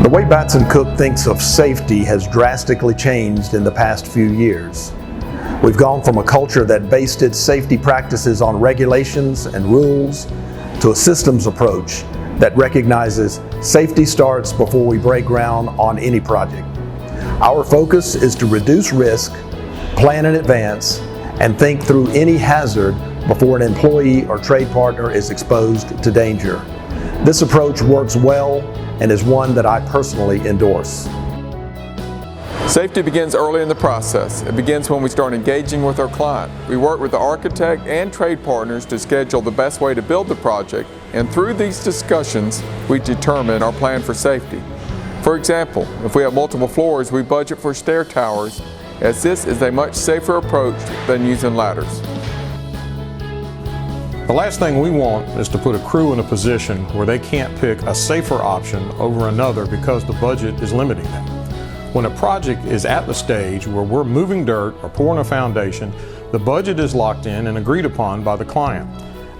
The way Batson-Cook thinks of safety has drastically changed in the past few years. We've gone from a culture that based its safety practices on regulations and rules to a systems approach that recognizes safety starts before we break ground on any project. Our focus is to reduce risk, plan in advance, and think through any hazard before an employee or trade partner is exposed to danger. This approach works well and is one that I personally endorse. Safety begins early in the process. It begins when we start engaging with our client. We work with the architect and trade partners to schedule the best way to build the project, and through these discussions, we determine our plan for safety. For example, if we have multiple floors, we budget for stair towers, as this is a much safer approach than using ladders. The last thing we want is to put a crew in a position where they can't pick a safer option over another because the budget is limiting them. When a project is at the stage where we're moving dirt or pouring a foundation, the budget is locked in and agreed upon by the client.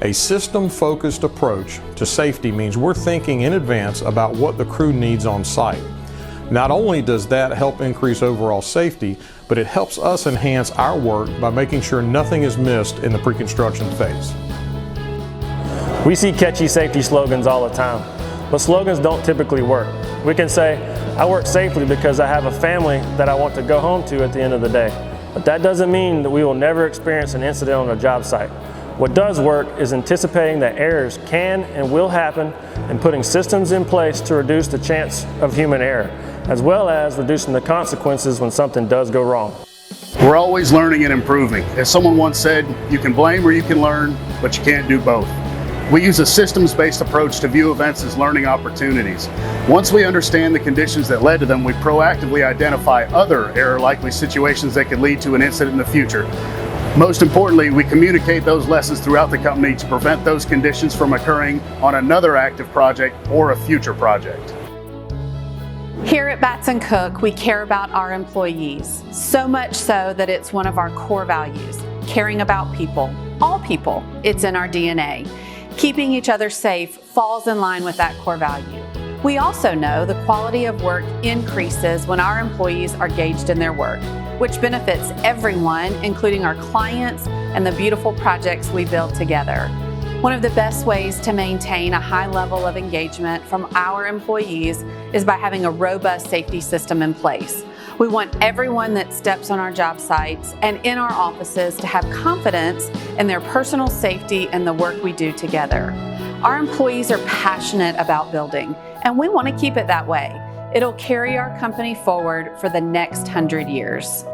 A system-focused approach to safety means we're thinking in advance about what the crew needs on site. Not only does that help increase overall safety, but it helps us enhance our work by making sure nothing is missed in the pre-construction phase. We see catchy safety slogans all the time, but slogans don't typically work. We can say, I work safely because I have a family that I want to go home to at the end of the day. But that doesn't mean that we will never experience an incident on a job site. What does work is anticipating that errors can and will happen and putting systems in place to reduce the chance of human error, as well as reducing the consequences when something does go wrong. We're always learning and improving. As someone once said, you can blame or you can learn, but you can't do both. We use a systems-based approach to view events as learning opportunities. Once we understand the conditions that led to them, we proactively identify other error-likely situations that could lead to an incident in the future. Most importantly, we communicate those lessons throughout the company to prevent those conditions from occurring on another active project or a future project. Here at Batson-Cook, we care about our employees, so much so that it's one of our core values, caring about people, all people. It's in our DNA. Keeping each other safe falls in line with that core value. We also know the quality of work increases when our employees are engaged in their work, which benefits everyone, including our clients and the beautiful projects we build together. One of the best ways to maintain a high level of engagement from our employees is by having a robust safety system in place. We want everyone that steps on our job sites and in our offices to have confidence in their personal safety and the work we do together. Our employees are passionate about building, and we want to keep it that way. It'll carry our company forward for the next 100 years.